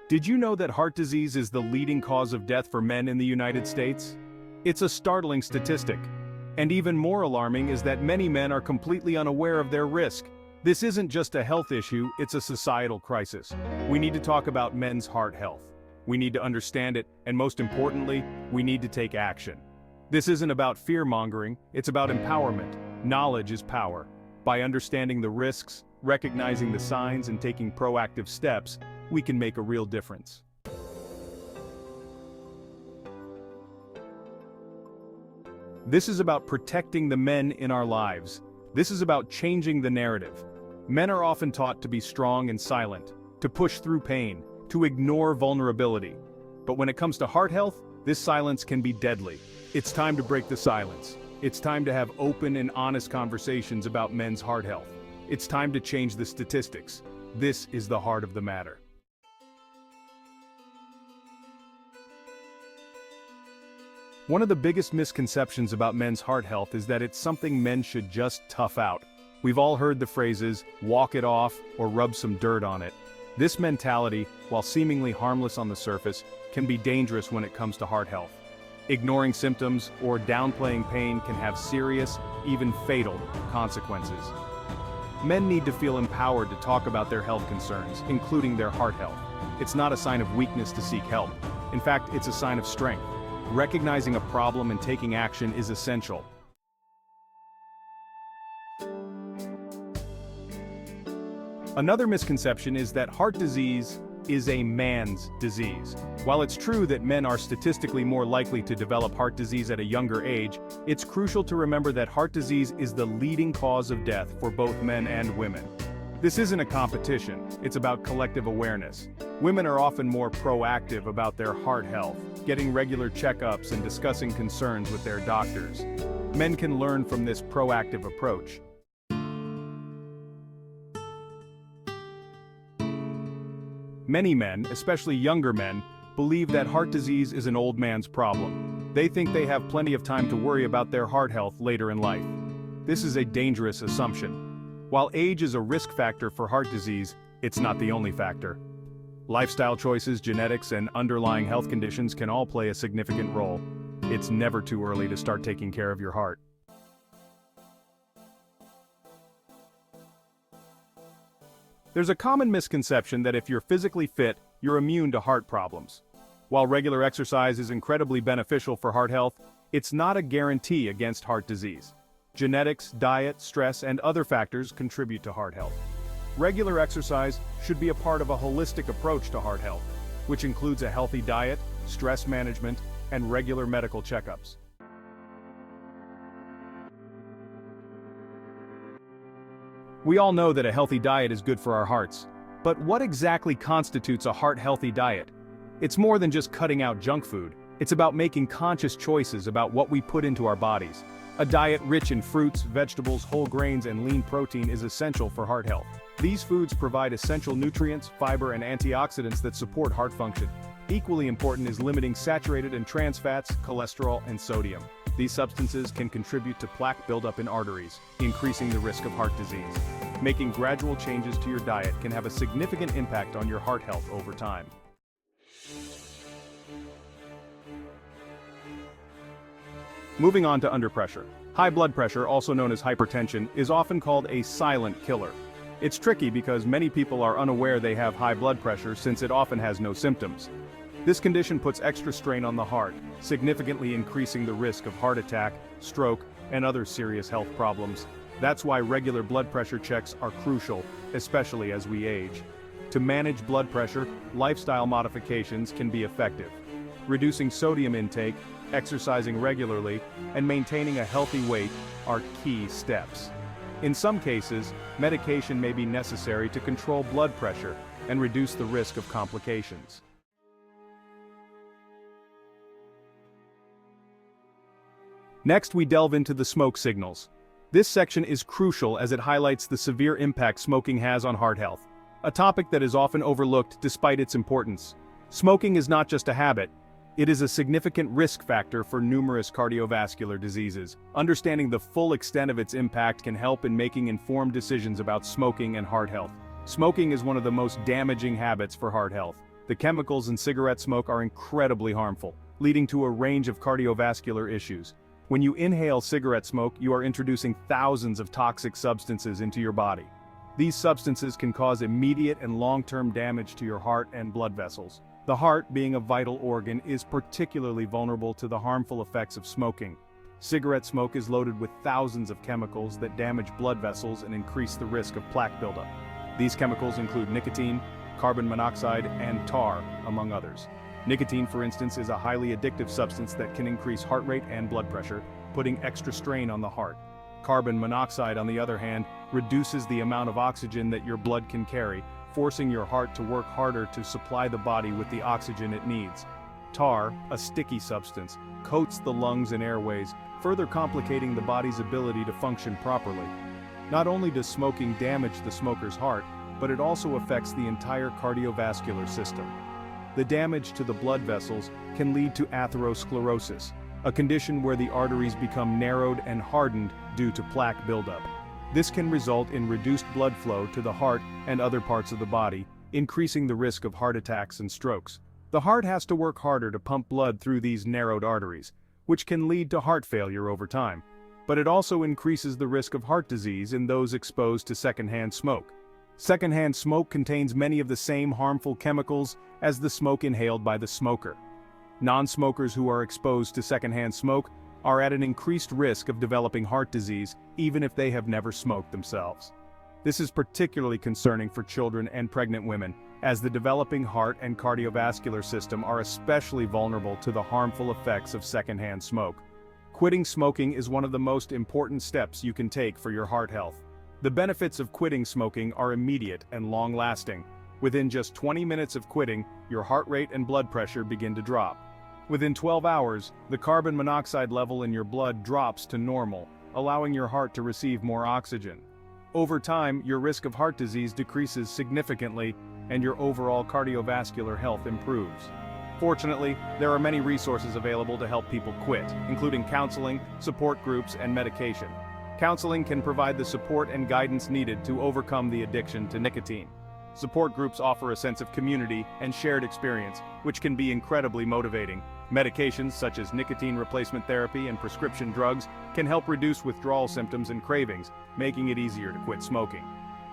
Did you know that heart disease is the leading cause of death for men in the United States? It's a startling statistic. And even more alarming is that many men are completely unaware of their risk. This isn't just a health issue, it's a societal crisis. We need to talk about men's heart health. We need to understand it, and most importantly, we need to take action. This isn't about fear-mongering, it's about empowerment. Knowledge is power. By understanding the risks, recognizing the signs, and taking proactive steps, we can make a real difference. This is about protecting the men in our lives. This is about changing the narrative. Men are often taught to be strong and silent, to push through pain, to ignore vulnerability. But when it comes to heart health, this silence can be deadly. It's time to break the silence. It's time to have open and honest conversations about men's heart health. It's time to change the statistics. This is the heart of the matter. One of the biggest misconceptions about men's heart health is that it's something men should just tough out. We've all heard the phrases, walk it off, or rub some dirt on it. This mentality, while seemingly harmless on the surface, can be dangerous when it comes to heart health. Ignoring symptoms or downplaying pain can have serious, even fatal, consequences. Men need to feel empowered to talk about their health concerns, including their heart health. It's not a sign of weakness to seek help. In fact, it's a sign of strength. Recognizing a problem and taking action is essential. Another misconception is that heart disease is a man's disease. While it's true that men are statistically more likely to develop heart disease at a younger age, it's crucial to remember that heart disease is the leading cause of death for both men and women. This isn't a competition, it's about collective awareness. Women are often more proactive about their heart health, getting regular checkups and discussing concerns with their doctors. Men can learn from this proactive approach. Many men, especially younger men, believe that heart disease is an old man's problem. They think they have plenty of time to worry about their heart health later in life. This is a dangerous assumption. While age is a risk factor for heart disease, it's not the only factor. Lifestyle choices, genetics, and underlying health conditions can all play a significant role. It's never too early to start taking care of your heart. There's a common misconception that if you're physically fit, you're immune to heart problems. While regular exercise is incredibly beneficial for heart health, it's not a guarantee against heart disease. Genetics, diet, stress, and other factors contribute to heart health. Regular exercise should be a part of a holistic approach to heart health, which includes a healthy diet, stress management, and regular medical checkups. We all know that a healthy diet is good for our hearts. But what exactly constitutes a heart-healthy diet? It's more than just cutting out junk food. It's about making conscious choices about what we put into our bodies. A diet rich in fruits, vegetables, whole grains, and lean protein is essential for heart health. These foods provide essential nutrients, fiber, and antioxidants that support heart function. Equally important is limiting saturated and trans fats, cholesterol, and sodium. These substances can contribute to plaque buildup in arteries, increasing the risk of heart disease. Making gradual changes to your diet can have a significant impact on your heart health over time. Moving on to under pressure. High blood pressure, also known as hypertension, is often called a silent killer. It's tricky because many people are unaware they have high blood pressure since it often has no symptoms. This condition puts extra strain on the heart, significantly increasing the risk of heart attack, stroke, and other serious health problems. That's why regular blood pressure checks are crucial, especially as we age. To manage blood pressure, lifestyle modifications can be effective. Reducing sodium intake, exercising regularly, and maintaining a healthy weight are key steps. In some cases, medication may be necessary to control blood pressure and reduce the risk of complications. Next, we delve into the smoke signals. This section is crucial as it highlights the severe impact smoking has on heart health, a topic that is often overlooked despite its importance. Smoking is not just a habit, it is a significant risk factor for numerous cardiovascular diseases. Understanding the full extent of its impact can help in making informed decisions about smoking and heart health. Smoking is one of the most damaging habits for heart health. The chemicals in cigarette smoke are incredibly harmful, leading to a range of cardiovascular issues. When you inhale cigarette smoke, you are introducing thousands of toxic substances into your body. These substances can cause immediate and long-term damage to your heart and blood vessels. The heart, being a vital organ, is particularly vulnerable to the harmful effects of smoking. Cigarette smoke is loaded with thousands of chemicals that damage blood vessels and increase the risk of plaque buildup. These chemicals include nicotine, carbon monoxide, and tar, among others. Nicotine, for instance, is a highly addictive substance that can increase heart rate and blood pressure, putting extra strain on the heart. Carbon monoxide, on the other hand, reduces the amount of oxygen that your blood can carry, forcing your heart to work harder to supply the body with the oxygen it needs. Tar, a sticky substance, coats the lungs and airways, further complicating the body's ability to function properly. Not only does smoking damage the smoker's heart, but it also affects the entire cardiovascular system. The damage to the blood vessels can lead to atherosclerosis, a condition where the arteries become narrowed and hardened due to plaque buildup. This can result in reduced blood flow to the heart and other parts of the body, increasing the risk of heart attacks and strokes. The heart has to work harder to pump blood through these narrowed arteries, which can lead to heart failure over time. But it also increases the risk of heart disease in those exposed to secondhand smoke. Secondhand smoke contains many of the same harmful chemicals as the smoke inhaled by the smoker. Non-smokers who are exposed to secondhand smoke are at an increased risk of developing heart disease even if they have never smoked themselves. This is particularly concerning for children and pregnant women, as the developing heart and cardiovascular system are especially vulnerable to the harmful effects of secondhand smoke. Quitting smoking is one of the most important steps you can take for your heart health. The benefits of quitting smoking are immediate and long-lasting. Within just 20 minutes of quitting, your heart rate and blood pressure begin to drop. Within 12 hours, the carbon monoxide level in your blood drops to normal, allowing your heart to receive more oxygen. Over time, your risk of heart disease decreases significantly, and your overall cardiovascular health improves. Fortunately, there are many resources available to help people quit, including counseling, support groups, and medication. Counseling can provide the support and guidance needed to overcome the addiction to nicotine. Support groups offer a sense of community and shared experience, which can be incredibly motivating. Medications such as nicotine replacement therapy and prescription drugs can help reduce withdrawal symptoms and cravings, making it easier to quit smoking.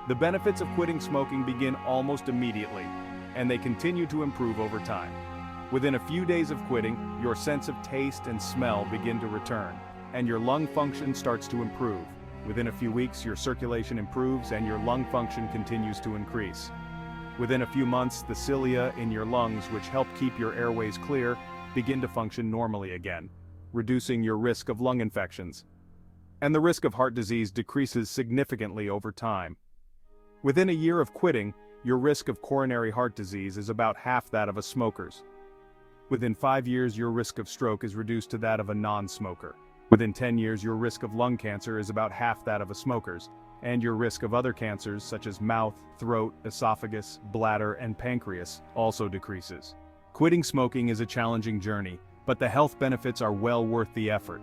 The benefits of quitting smoking begin almost immediately, and they continue to improve over time. Within a few days of quitting, your sense of taste and smell begin to return, and your lung function starts to improve. Within a few weeks, your circulation improves and your lung function continues to increase. Within a few months, the cilia in your lungs, which help keep your airways clear, begin to function normally again, reducing your risk of lung infections. And the risk of heart disease decreases significantly over time. Within a year of quitting, your risk of coronary heart disease is about half that of a smoker's. Within 5 years, your risk of stroke is reduced to that of a non-smoker. Within 10 years, your risk of lung cancer is about half that of a smoker's, and your risk of other cancers such as mouth, throat, esophagus, bladder, and pancreas also decreases. Quitting smoking is a challenging journey, but the health benefits are well worth the effort.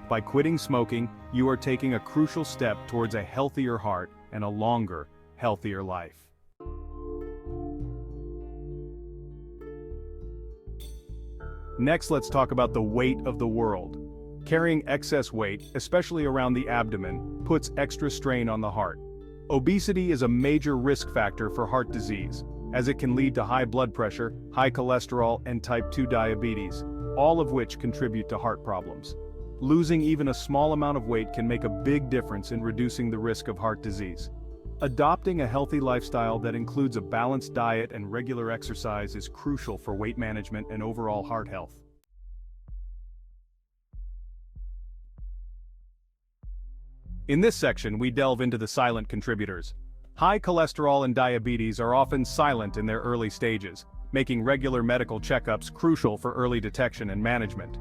By quitting smoking, you are taking a crucial step towards a healthier heart and a longer, healthier life. Next, let's talk about the weight of the world. Carrying excess weight, especially around the abdomen, puts extra strain on the heart. Obesity is a major risk factor for heart disease, as it can lead to high blood pressure, high cholesterol, and type 2 diabetes, all of which contribute to heart problems. Losing even a small amount of weight can make a big difference in reducing the risk of heart disease. Adopting a healthy lifestyle that includes a balanced diet and regular exercise is crucial for weight management and overall heart health. In this section, we delve into the silent contributors. High cholesterol and diabetes are often silent in their early stages, making regular medical checkups crucial for early detection and management.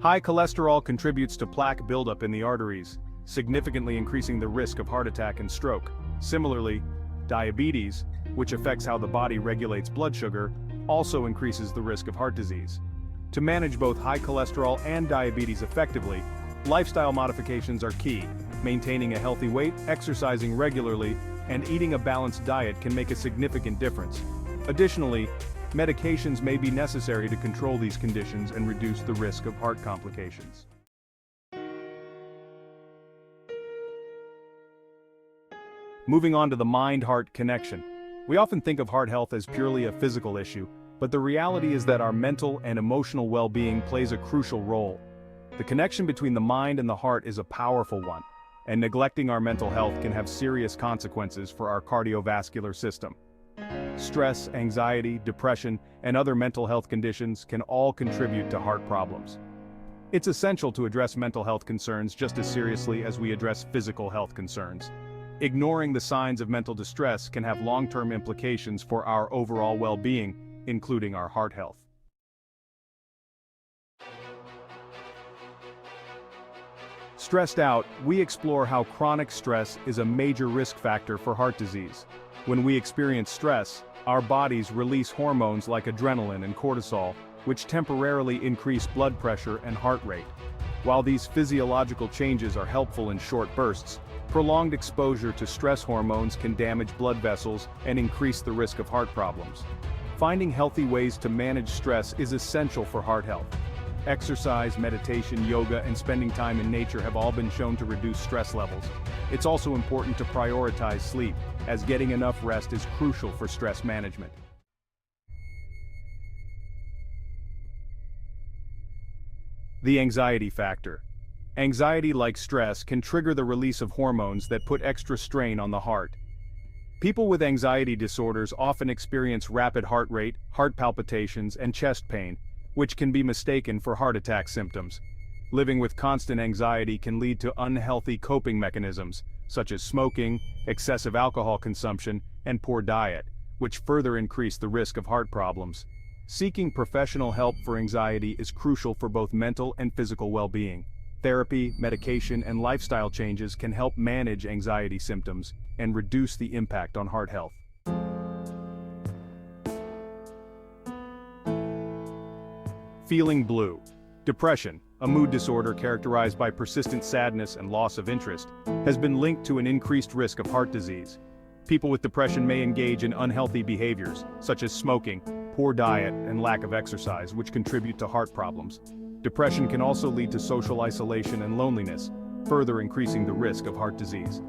High cholesterol contributes to plaque buildup in the arteries, significantly increasing the risk of heart attack and stroke. Similarly, diabetes, which affects how the body regulates blood sugar, also increases the risk of heart disease. To manage both high cholesterol and diabetes effectively, lifestyle modifications are key. Maintaining a healthy weight, exercising regularly, and eating a balanced diet can make a significant difference. Additionally, Medications may be necessary to control these conditions and reduce the risk of heart complications. Moving on to the mind-heart connection. We often think of heart health as purely a physical issue, but the reality is that our mental and emotional well-being plays a crucial role. The connection between the mind and the heart is a powerful one, and neglecting our mental health can have serious consequences for our cardiovascular system. Stress, anxiety, depression, and other mental health conditions can all contribute to heart problems. It's essential to address mental health concerns just as seriously as we address physical health concerns. Ignoring the signs of mental distress can have long-term implications for our overall well-being, including our heart health. Stressed out, we explore how chronic stress is a major risk factor for heart disease. When we experience stress, our bodies release hormones like adrenaline and cortisol, which temporarily increase blood pressure and heart rate. While these physiological changes are helpful in short bursts, prolonged exposure to stress hormones can damage blood vessels and increase the risk of heart problems. Finding healthy ways to manage stress is essential for heart health. Exercise, meditation, yoga, and spending time in nature have all been shown to reduce stress levels. It's also important to prioritize sleep, as getting enough rest is crucial for stress management. The anxiety factor. Anxiety, like stress, can trigger the release of hormones that put extra strain on the heart. People with anxiety disorders often experience rapid heart rate, heart palpitations, and chest pain, which can be mistaken for heart attack symptoms. Living with constant anxiety can lead to unhealthy coping mechanisms, such as smoking, excessive alcohol consumption, and poor diet, which further increase the risk of heart problems. Seeking professional help for anxiety is crucial for both mental and physical well-being. Therapy, medication, and lifestyle changes can help manage anxiety symptoms and reduce the impact on heart health. Feeling blue. Depression, a mood disorder characterized by persistent sadness and loss of interest, has been linked to an increased risk of heart disease. People with depression may engage in unhealthy behaviors, such as smoking, poor diet, and lack of exercise, which contribute to heart problems. Depression can also lead to social isolation and loneliness, further increasing the risk of heart disease.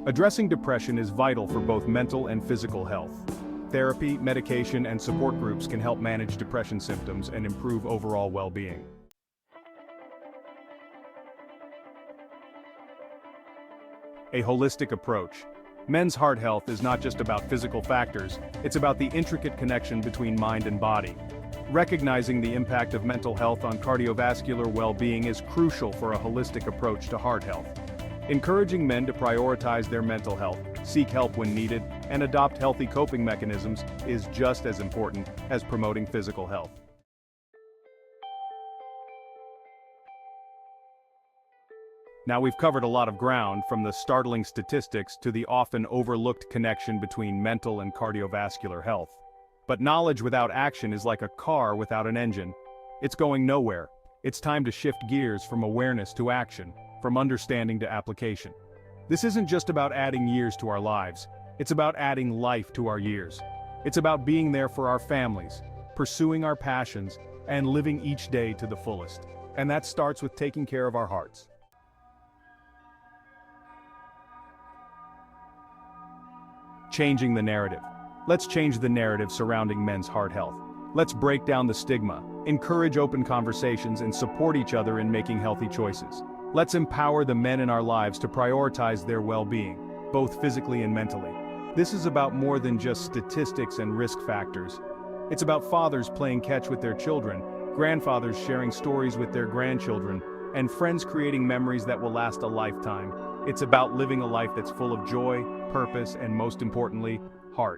Addressing depression is vital for both mental and physical health. Therapy, medication, and support groups can help manage depression symptoms and improve overall well-being. A holistic approach. Men's heart health is not just about physical factors, it's about the intricate connection between mind and body. Recognizing the impact of mental health on cardiovascular well-being is crucial for a holistic approach to heart health. Encouraging men to prioritize their mental health, seek help when needed, and adopt healthy coping mechanisms is just as important as promoting physical health. Now we've covered a lot of ground, from the startling statistics to the often overlooked connection between mental and cardiovascular health. But knowledge without action is like a car without an engine. It's going nowhere. It's time to shift gears from awareness to action, from understanding to application. This isn't just about adding years to our lives, it's about adding life to our years. It's about being there for our families, pursuing our passions, and living each day to the fullest. And that starts with taking care of our hearts. Changing the narrative. Let's change the narrative surrounding men's heart health. Let's break down the stigma, encourage open conversations, and support each other in making healthy choices. Let's empower the men in our lives to prioritize their well-being, both physically and mentally. This is about more than just statistics and risk factors. It's about fathers playing catch with their children, grandfathers sharing stories with their grandchildren, and friends creating memories that will last a lifetime. It's about living a life that's full of joy, purpose, and most importantly, heart.